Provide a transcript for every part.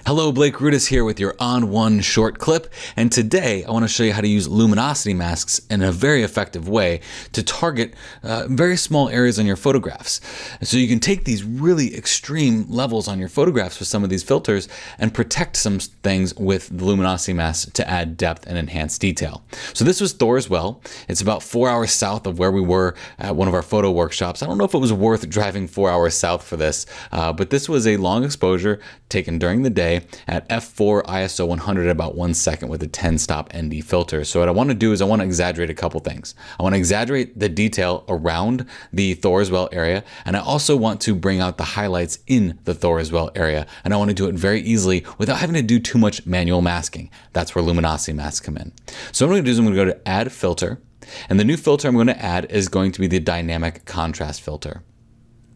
Hello, Blake Rudis here with your ON1 short clip, and today I want to show you how to use luminosity masks in a very effective way to target very small areas on your photographs. And so you can take these really extreme levels on your photographs with some of these filters and protect some things with the luminosity masks to add depth and enhance detail. So this was Thor's Well. It's about 4 hours south of where we were at one of our photo workshops. I don't know if it was worth driving 4 hours south for this, but this was a long exposure taken during the day at f4 ISO 100 at about 1 second with a 10-stop ND filter. So what I want to do is I want to exaggerate a couple things. I want to exaggerate the detail around the Thor's Well area, and I also want to bring out the highlights in the Thor's Well area, and I want to do it very easily without having to do too much manual masking. That's where luminosity masks come in. So what I'm going to do is I'm going to go to Add Filter, and the new filter I'm going to add is going to be the Dynamic Contrast filter.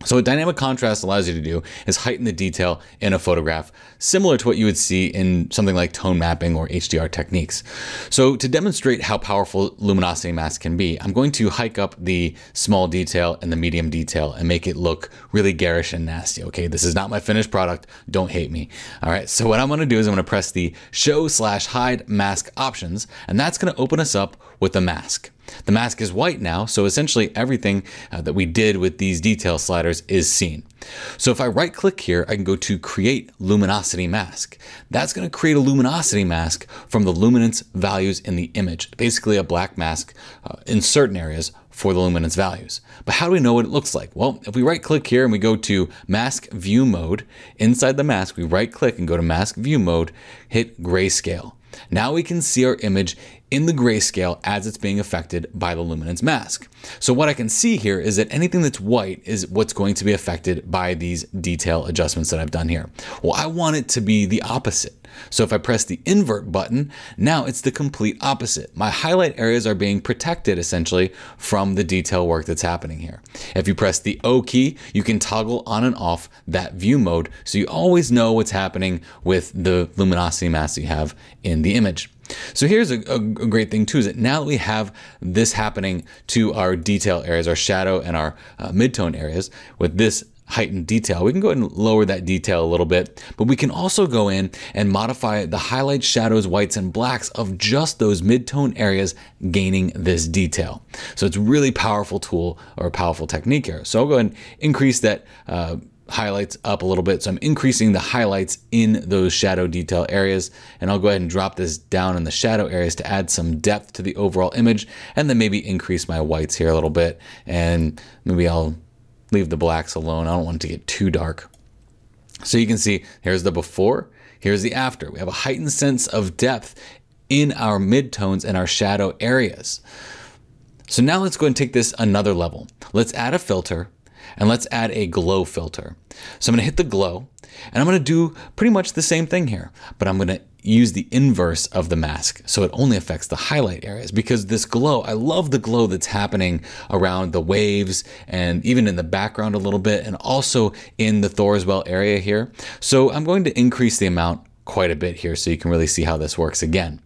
So what dynamic contrast allows you to do is heighten the detail in a photograph, similar to what you would see in something like tone mapping or HDR techniques. So to demonstrate how powerful luminosity masks can be, I'm going to hike up the small detail and the medium detail and make it look really garish and nasty. Okay, this is not my finished product. Don't hate me. All right, so what I'm going to do is I'm going to press the Show/Hide Mask options, and that's going to open us up with a mask. The mask is white now, so essentially everything that we did with these detail sliders is seen. So if I right click here, I can go to Create Luminosity Mask. That's going to create a luminosity mask from the luminance values in the image, basically a black mask in certain areas for the luminance values. But how do we know what it looks like? Well, if we right click here and we go to Mask View Mode, inside the mask, we right click and go to Mask View Mode, hit Grayscale. Now we can see our image in the grayscale as it's being affected by the luminance mask. So what I can see here is that anything that's white is what's going to be affected by these detail adjustments that I've done here. Well, I want it to be the opposite. So if I press the invert button, now it's the complete opposite. My highlight areas are being protected essentially from the detail work that's happening here. If you press the O key, you can toggle on and off that view mode so you always know what's happening with the luminosity mask you have in the image. So here's a great thing too, is that now that we have this happening to our detail areas, our shadow and our midtone areas with this heightened detail, we can go ahead and lower that detail a little bit, but we can also go in and modify the highlights, shadows, whites, and blacks of just those midtone areas gaining this detail. So it's a really powerful tool or a powerful technique here. So I'll go ahead and increase that highlights up a little bit. So I'm increasing the highlights in those shadow detail areas, and I'll go ahead and drop this down in the shadow areas to add some depth to the overall image, and then maybe increase my whites here a little bit, and maybe I'll leave the blacks alone. I don't want it to get too dark. So you can see here's the before, here's the after. We have a heightened sense of depth in our midtones and our shadow areas. So now let's go and take this another level. Let's add a filter, and let's add a glow filter. So I'm going to hit the glow, and I'm going to do pretty much the same thing here, but I'm going to use the inverse of the mask. So it only affects the highlight areas, because this glow, I love the glow that's happening around the waves and even in the background a little bit, and also in the Thor's Well area here. So I'm going to increase the amount quite a bit here so you can really see how this works again.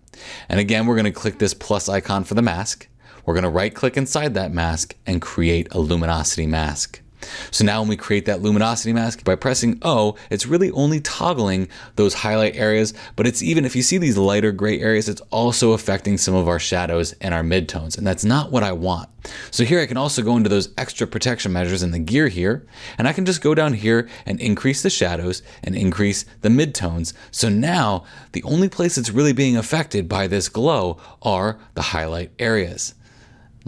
And again, we're going to click this plus icon for the mask. We're going to right click inside that mask and create a luminosity mask. So now when we create that luminosity mask, by pressing O, it's really only toggling those highlight areas, but it's even, if you see these lighter gray areas, it's also affecting some of our shadows and our midtones, and that's not what I want. So here I can also go into those extra protection measures in the gear here, and I can just go down here and increase the shadows and increase the midtones. So now the only place that's really being affected by this glow are the highlight areas,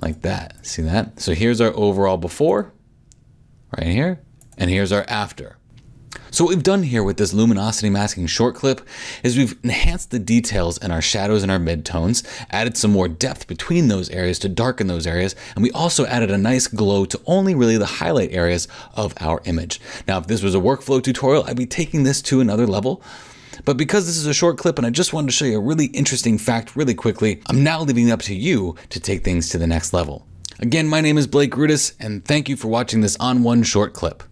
like that. See that? So here's our overall before, right here, and here's our after. So what we've done here with this luminosity masking short clip is we've enhanced the details in our shadows and our midtones, added some more depth between those areas to darken those areas, and we also added a nice glow to only really the highlight areas of our image. Now, if this was a workflow tutorial, I'd be taking this to another level. But because this is a short clip and I just wanted to show you a really interesting fact really quickly, I'm now leaving it up to you to take things to the next level. Again, my name is Blake Rudis, and thank you for watching this ON1 short clip.